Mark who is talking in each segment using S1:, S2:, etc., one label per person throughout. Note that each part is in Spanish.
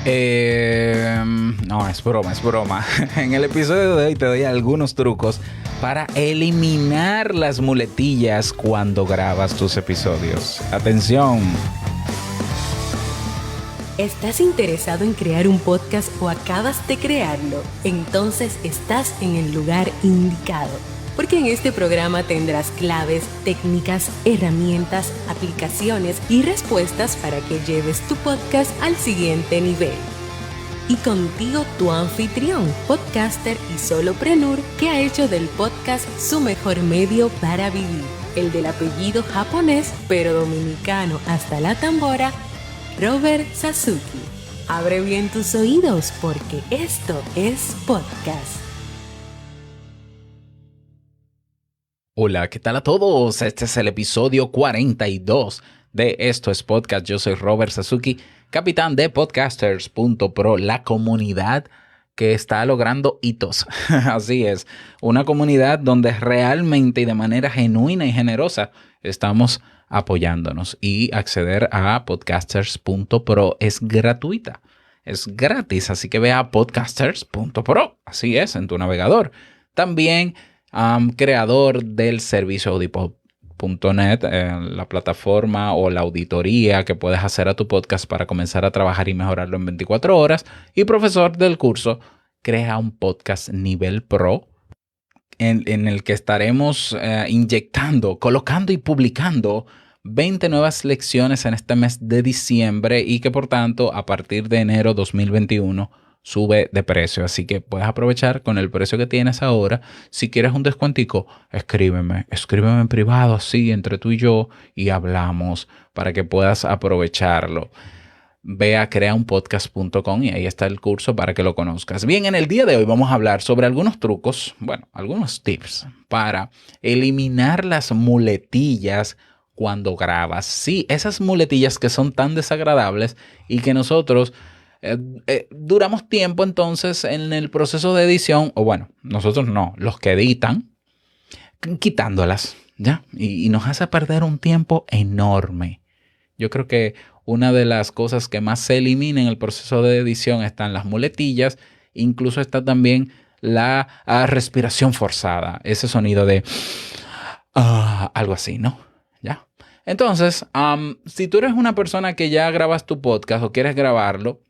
S1: No, es broma, es broma. En el episodio de hoy te doy algunos trucos para eliminar las muletillas cuando grabas tus episodios. ¡Atención!
S2: ¿Estás interesado en crear un podcast o acabas de crearlo? Entonces estás en el lugar indicado, porque en este programa tendrás claves, técnicas, herramientas, aplicaciones y respuestas para que lleves tu podcast al siguiente nivel. Y contigo tu anfitrión, podcaster y solopreneur que ha hecho del podcast su mejor medio para vivir, el del apellido japonés pero dominicano hasta la tambora, Robert Sasuki. Abre bien tus oídos porque esto es podcast.
S1: Hola, ¿qué tal a todos? Este es el episodio 42 de Esto es Podcast. Yo soy Robert Sasuki, capitán de Podcasters.pro, la comunidad que está logrando hitos. Así es, una comunidad donde realmente y de manera genuina y generosa estamos apoyándonos, y acceder a Podcasters.pro es gratuita, es gratis, así que ve a Podcasters.pro, así es, en tu navegador. También creador del servicio Audiopod.net, la plataforma o la auditoría que puedes hacer a tu podcast para comenzar a trabajar y mejorarlo en 24 horas. Y profesor del curso Crea un Podcast Nivel Pro, en el que estaremos inyectando, colocando y publicando 20 nuevas lecciones en este mes de diciembre, y que por tanto a partir de enero 2021 sube de precio. Así que puedes aprovechar con el precio que tienes ahora. Si quieres un descuentico, escríbeme en privado, así entre tú y yo, y hablamos para que puedas aprovecharlo. Ve a creaunpodcast.com y ahí está el curso para que lo conozcas. Bien, en el día de hoy vamos a hablar sobre algunos trucos, algunos tips para eliminar las muletillas cuando grabas. Sí, esas muletillas que son tan desagradables y que nosotros duramos tiempo entonces en el proceso de edición, o bueno, nosotros no, los que editan, quitándolas, ¿ya? Y nos hace perder un tiempo enorme. Yo creo que una de las cosas que más se elimina en el proceso de edición están las muletillas. Incluso está también la respiración forzada, ese sonido de algo así, ¿no? ¿Ya? Entonces, si tú eres una persona que ya grabas tu podcast o quieres grabarlo,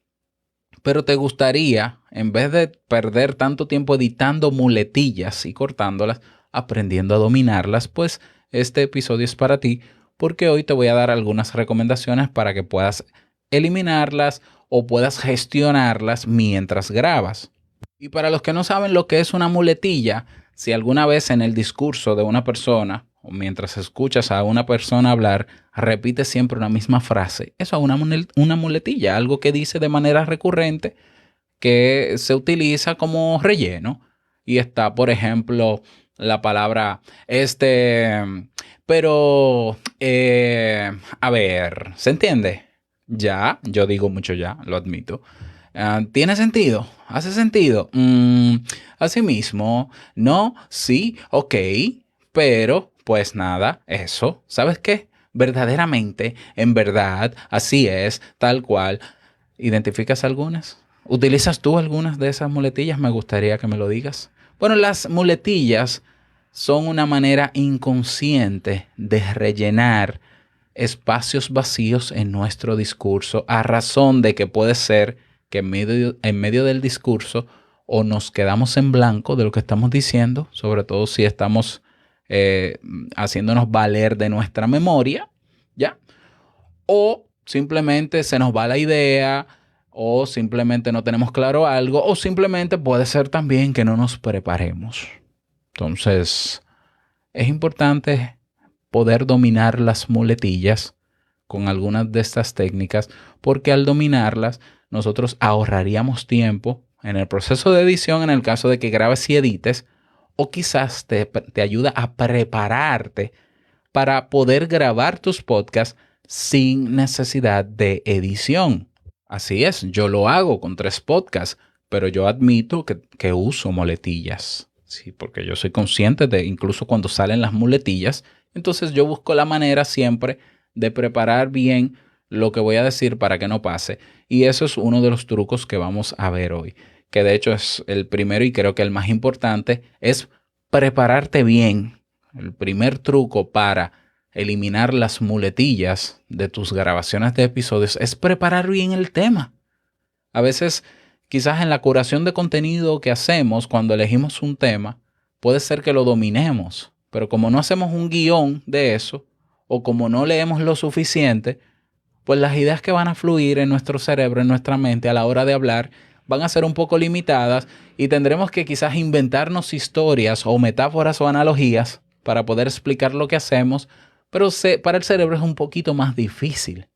S1: pero te gustaría, en vez de perder tanto tiempo editando muletillas y cortándolas, aprendiendo a dominarlas, pues este episodio es para ti, porque hoy te voy a dar algunas recomendaciones para que puedas eliminarlas o puedas gestionarlas mientras grabas. Y para los que no saben lo que es una muletilla, si alguna vez en el discurso de una persona o mientras escuchas a una persona hablar, repite siempre una misma frase, eso es una muletilla, algo que dice de manera recurrente, que se utiliza como relleno. Y está, por ejemplo, la palabra pero, a ver, ¿se entiende? Ya, yo digo mucho ya, lo admito. ¿Tiene sentido? ¿Hace sentido? Así mismo, no, sí, ok, pero, pues nada, eso, ¿sabes qué? Verdaderamente, en verdad, así es, tal cual. ¿Identificas algunas? ¿Utilizas tú algunas de esas muletillas? Me gustaría que me lo digas. Bueno, las muletillas son una manera inconsciente de rellenar espacios vacíos en nuestro discurso, a razón de que puede ser que en medio del discurso o nos quedamos en blanco de lo que estamos diciendo, sobre todo si estamos haciéndonos valer de nuestra memoria, ¿ya? O simplemente se nos va la idea, o simplemente no tenemos claro algo, o simplemente puede ser también que no nos preparemos. Entonces, es importante poder dominar las muletillas con algunas de estas técnicas, porque al dominarlas nosotros ahorraríamos tiempo en el proceso de edición en el caso de que grabes y edites, o quizás te ayuda a prepararte para poder grabar tus podcasts sin necesidad de edición. Así es, yo lo hago con 3 podcasts, pero yo admito que uso muletillas. Sí, porque yo soy consciente de, incluso cuando salen las muletillas, entonces yo busco la manera siempre de preparar bien lo que voy a decir para que no pase. Y eso es uno de los trucos que vamos a ver hoy, que de hecho es el primero y creo que el más importante, es prepararte bien. El primer truco para eliminar las muletillas de tus grabaciones de episodios es preparar bien el tema. A veces, quizás en la curación de contenido que hacemos cuando elegimos un tema, puede ser que lo dominemos, pero como no hacemos un guión de eso, o como no leemos lo suficiente, pues las ideas que van a fluir en nuestro cerebro, en nuestra mente a la hora de hablar, van a ser un poco limitadas y tendremos que quizás inventarnos historias o metáforas o analogías para poder explicar lo que hacemos, pero para el cerebro es un poquito más difícil.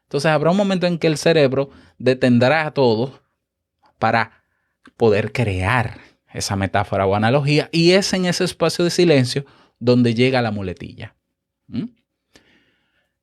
S1: Entonces habrá un momento en que el cerebro detendrá todo para poder crear esa metáfora o analogía, y es en ese espacio de silencio donde llega la muletilla.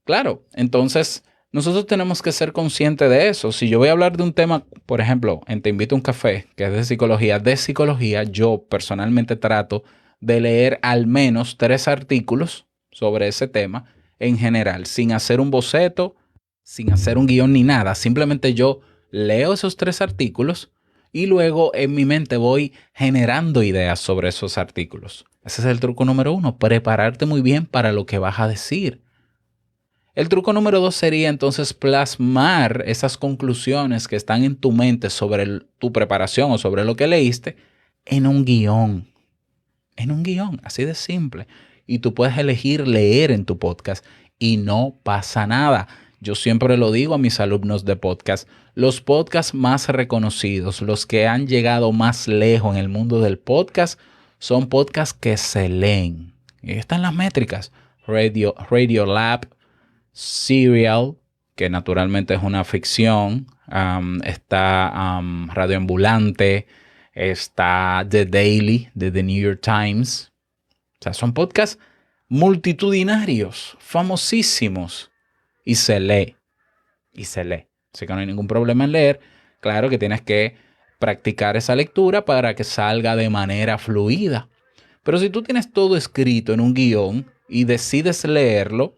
S1: Claro, entonces nosotros tenemos que ser conscientes de eso. Si yo voy a hablar de un tema, por ejemplo, en Te Invito a un Café, que es de psicología, yo personalmente trato de leer al menos 3 artículos sobre ese tema en general, sin hacer un boceto, sin hacer un guión ni nada. Simplemente yo leo esos 3 artículos y luego en mi mente voy generando ideas sobre esos artículos. Ese es el truco número 1, prepararte muy bien para lo que vas a decir. El truco número 2 sería entonces plasmar esas conclusiones que están en tu mente sobre tu preparación o sobre lo que leíste en un guión. En un guión, así de simple. Y tú puedes elegir leer en tu podcast y no pasa nada. Yo siempre lo digo a mis alumnos de podcast, los podcasts más reconocidos, los que han llegado más lejos en el mundo del podcast, son podcasts que se leen. Y están las métricas. Radiolab, Serial, que naturalmente es una ficción, está Radio Ambulante, está The Daily de The New York Times. O sea, son podcasts multitudinarios, famosísimos, y se lee. Así que no hay ningún problema en leer. Claro que tienes que practicar esa lectura para que salga de manera fluida. Pero si tú tienes todo escrito en un guión y decides leerlo,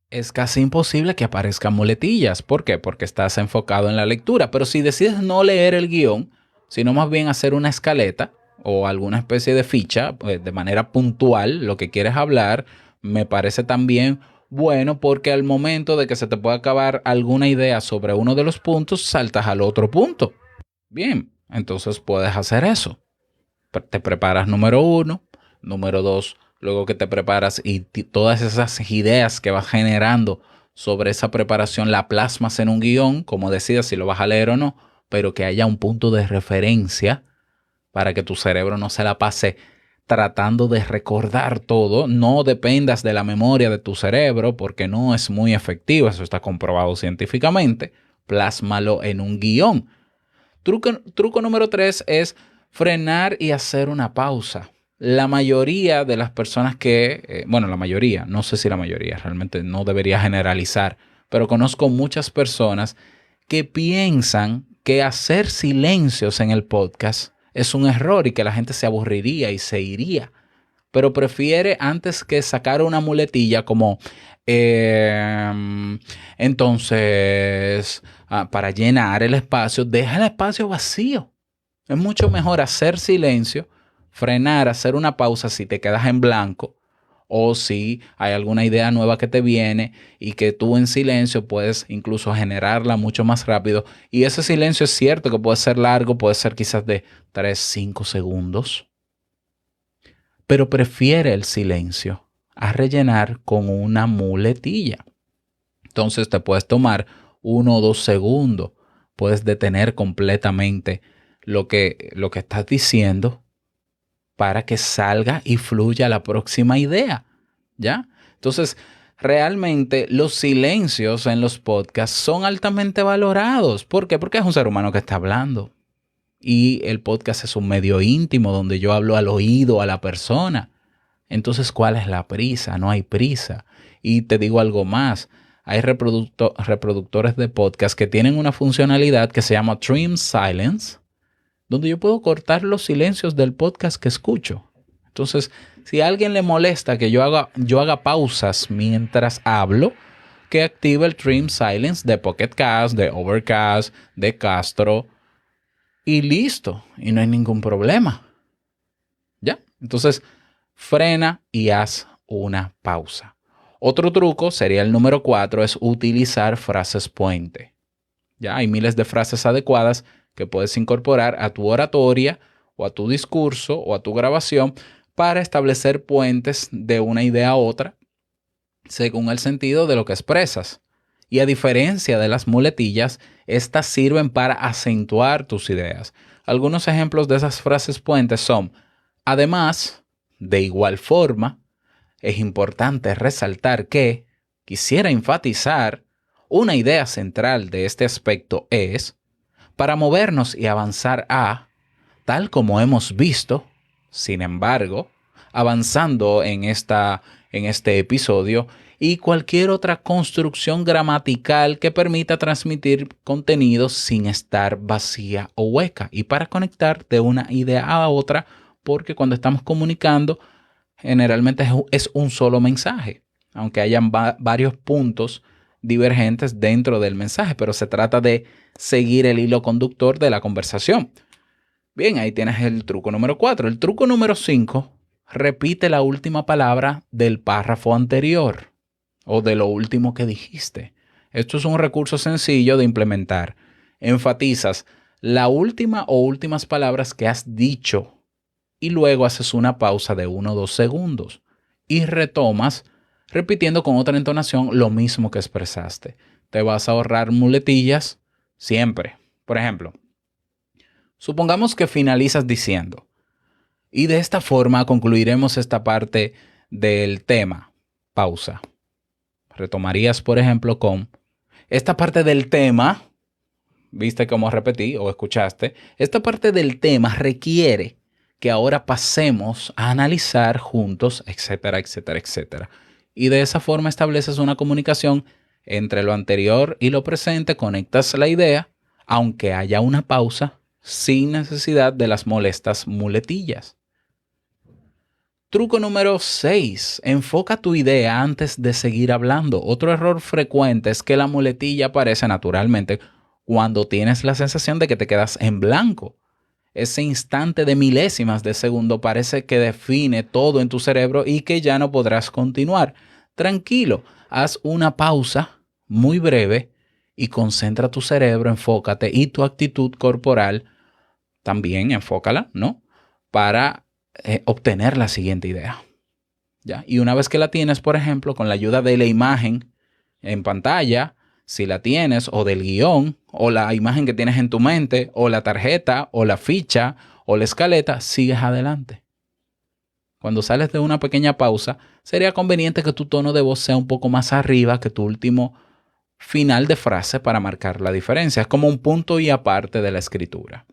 S1: es casi imposible que aparezcan muletillas. ¿Por qué? Porque estás enfocado en la lectura. Pero si decides no leer el guión, sino más bien hacer una escaleta o alguna especie de ficha, pues, de manera puntual, lo que quieres hablar, me parece también bueno, porque al momento de que se te pueda acabar alguna idea sobre uno de los puntos, saltas al otro punto. Bien, entonces puedes hacer eso. Te preparas número 1, número 2, luego que te preparas y todas esas ideas que vas generando sobre esa preparación la plasmas en un guión, como decidas si lo vas a leer o no, pero que haya un punto de referencia para que tu cerebro no se la pase tratando de recordar todo. No dependas de la memoria de tu cerebro porque no es muy efectivo, eso está comprobado científicamente. Plásmalo en un guión. Truco número 3 es frenar y hacer una pausa. La mayoría de las personas la mayoría, no sé si la mayoría, realmente no debería generalizar, pero conozco muchas personas que piensan que hacer silencios en el podcast es un error y que la gente se aburriría y se iría. Pero prefiere, antes que sacar una muletilla como entonces, para llenar el espacio, deja el espacio vacío. Es mucho mejor hacer silencio, frenar, hacer una pausa si te quedas en blanco o si hay alguna idea nueva que te viene y que tú en silencio puedes incluso generarla mucho más rápido. Y ese silencio es cierto que puede ser largo, puede ser quizás de 3, 5 segundos, pero prefiere el silencio a rellenar con una muletilla. Entonces te puedes tomar 1 o 2 segundos, puedes detener completamente lo que estás diciendo para que salga y fluya la próxima idea, ¿ya? Entonces, realmente los silencios en los podcasts son altamente valorados. ¿Por qué? Porque es un ser humano que está hablando. Y el podcast es un medio íntimo donde yo hablo al oído a la persona. Entonces, ¿cuál es la prisa? No hay prisa. Y te digo algo más. Hay reproductores de podcast que tienen una funcionalidad que se llama Trim Silence, donde yo puedo cortar los silencios del podcast que escucho. Entonces, si a alguien le molesta que yo haga pausas mientras hablo, que active el Trim Silence de Pocket Cast, de Overcast, de Castro y listo. Y no hay ningún problema. ¿Ya? Entonces, frena y haz una pausa. Otro truco sería el número 4, es utilizar frases puente. Ya hay miles de frases adecuadas que puedes incorporar a tu oratoria o a tu discurso o a tu grabación para establecer puentes de una idea a otra según el sentido de lo que expresas. Y a diferencia de las muletillas, estas sirven para acentuar tus ideas. Algunos ejemplos de esas frases puentes son: además, de igual forma, es importante resaltar que quisiera enfatizar una idea central de este aspecto es, para movernos y avanzar tal como hemos visto, sin embargo, avanzando en este episodio, y cualquier otra construcción gramatical que permita transmitir contenidos sin estar vacía o hueca y para conectar de una idea a otra, porque cuando estamos comunicando generalmente es un solo mensaje, aunque hayan varios puntos divergentes dentro del mensaje, pero se trata de seguir el hilo conductor de la conversación. Bien, ahí tienes el truco número 4. El truco número 5, repite la última palabra del párrafo anterior o de lo último que dijiste. Esto es un recurso sencillo de implementar. Enfatizas la última o últimas palabras que has dicho y luego haces una pausa de 1 o 2 segundos y retomas repitiendo con otra entonación lo mismo que expresaste. Te vas a ahorrar muletillas siempre. Por ejemplo, supongamos que finalizas diciendo: y de esta forma concluiremos esta parte del tema. Pausa. Retomarías, por ejemplo, con: esta parte del tema, viste cómo repetí o escuchaste, esta parte del tema requiere que ahora pasemos a analizar juntos, etcétera, etcétera, etcétera. Y de esa forma estableces una comunicación entre lo anterior y lo presente, conectas la idea, aunque haya una pausa, sin necesidad de las molestas muletillas. Truco número 6. Enfoca tu idea antes de seguir hablando. Otro error frecuente es que la muletilla aparece naturalmente cuando tienes la sensación de que te quedas en blanco. Ese instante de milésimas de segundo parece que define todo en tu cerebro y que ya no podrás continuar. Tranquilo, haz una pausa muy breve y concentra tu cerebro, enfócate y tu actitud corporal también enfócala, ¿no? Para obtener la siguiente idea. ¿Ya? Y una vez que la tienes, por ejemplo, con la ayuda de la imagen en pantalla, si la tienes, o del guión, o la imagen que tienes en tu mente, o la tarjeta, o la ficha, o la escaleta, sigues adelante. Cuando sales de una pequeña pausa, sería conveniente que tu tono de voz sea un poco más arriba que tu último final de frase para marcar la diferencia. Es como un punto y aparte de la escritura.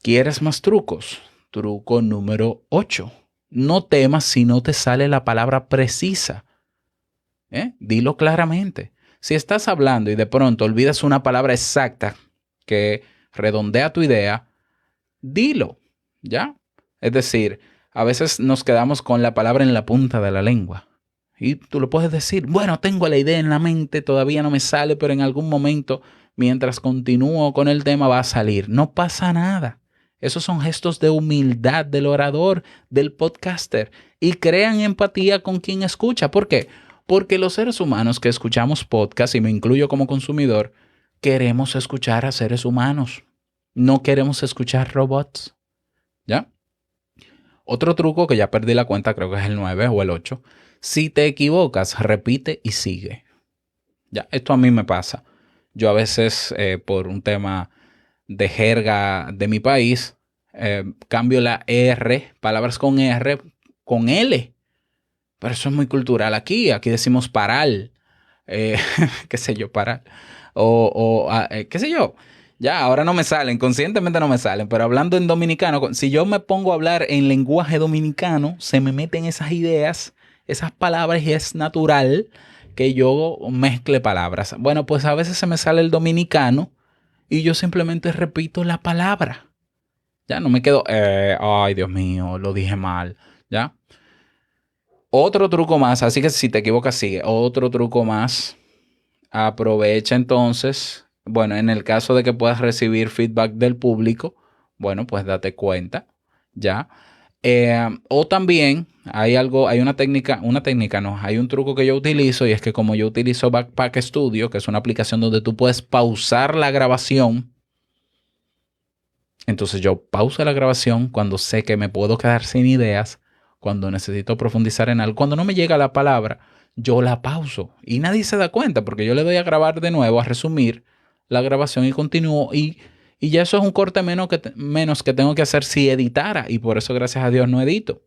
S1: ¿Quieres más trucos? Truco número 8. No temas si no te sale la palabra precisa. Dilo claramente. Si estás hablando y de pronto olvidas una palabra exacta que redondea tu idea, dilo, ¿ya? Es decir, a veces nos quedamos con la palabra en la punta de la lengua. Y tú lo puedes decir: bueno, tengo la idea en la mente, todavía no me sale, pero en algún momento, mientras continúo con el tema, va a salir. No pasa nada. Esos son gestos de humildad del orador, del podcaster. Y crean empatía con quien escucha. ¿Por qué? Porque los seres humanos que escuchamos podcast, y me incluyo como consumidor, queremos escuchar a seres humanos. No queremos escuchar robots. ¿Ya? Otro truco que ya perdí la cuenta, creo que es el 9 o el 8. Si te equivocas, repite y sigue. ¿Ya? Esto a mí me pasa. Yo a veces, por un tema de jerga de mi país, cambio la R, palabras con R, con L. Pero eso es muy cultural aquí. Aquí decimos paral. Qué sé yo, paral. Qué sé yo. Ya, ahora no me salen, conscientemente no me salen, pero hablando en dominicano, si yo me pongo a hablar en lenguaje dominicano, se me meten esas ideas, esas palabras y es natural que yo mezcle palabras. Bueno, pues a veces se me sale el dominicano y yo simplemente repito la palabra. Ya no me quedo, ay Dios mío, lo dije mal, ¿ya? Otro truco más, así que si te equivocas, sigue. Otro truco más. Aprovecha entonces, bueno, en el caso de que puedas recibir feedback del público, bueno, pues date cuenta, ¿ya? O también hay una técnica no, hay un truco que yo utilizo y es que como yo utilizo Backpack Studio, que es una aplicación donde tú puedes pausar la grabación, entonces yo pauso la grabación cuando sé que me puedo quedar sin ideas, cuando necesito profundizar en algo, cuando no me llega la palabra, yo la pauso y nadie se da cuenta porque yo le doy a grabar de nuevo, a resumir la grabación y continúo y ya eso es un corte menos que tengo que hacer si editara y por eso gracias a Dios no edito.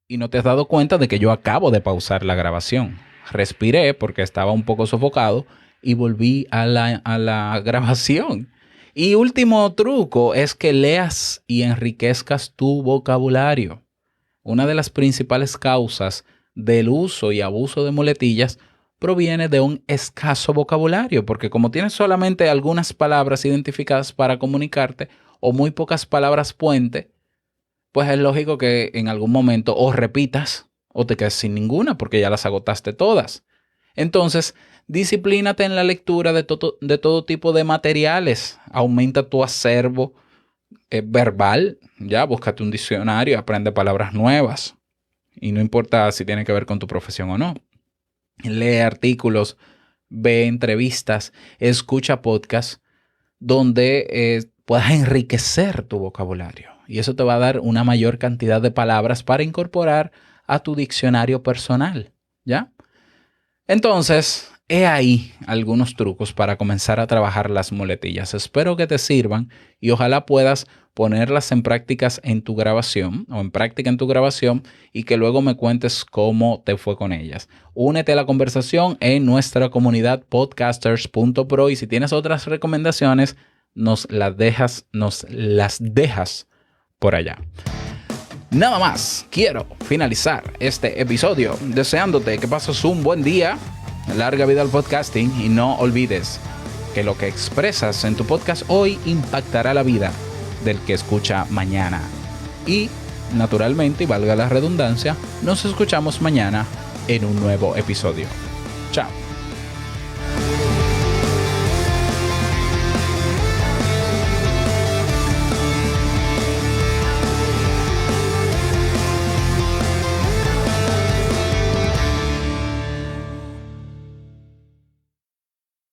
S1: Y no te has dado cuenta de que yo acabo de pausar la grabación. Respiré porque estaba un poco sofocado y volví a la grabación. Y último truco es que leas y enriquezcas tu vocabulario. Una de las principales causas del uso y abuso de muletillas proviene de un escaso vocabulario, porque como tienes solamente algunas palabras identificadas para comunicarte o muy pocas palabras puente, pues es lógico que en algún momento o repitas o te quedes sin ninguna porque ya las agotaste todas. Entonces, disciplínate en la lectura de todo tipo de materiales. Aumenta tu acervo verbal. Ya, búscate un diccionario, aprende palabras nuevas. Y no importa si tiene que ver con tu profesión o no. Lee artículos, ve entrevistas, escucha podcasts donde puedas enriquecer tu vocabulario. Y eso te va a dar una mayor cantidad de palabras para incorporar a tu diccionario personal, ¿ya? Entonces, he ahí algunos trucos para comenzar a trabajar las muletillas. Espero que te sirvan y ojalá puedas ponerlas en prácticas en tu grabación o en práctica en tu grabación y que luego me cuentes cómo te fue con ellas. Únete a la conversación en nuestra comunidad podcasters.pro y si tienes otras recomendaciones, nos las dejas por allá. Nada más, quiero finalizar este episodio deseándote que pases un buen día, larga vida al podcasting y no olvides que lo que expresas en tu podcast hoy impactará la vida del que escucha mañana. Y, naturalmente, y valga la redundancia, nos escuchamos mañana en un nuevo episodio. Chao.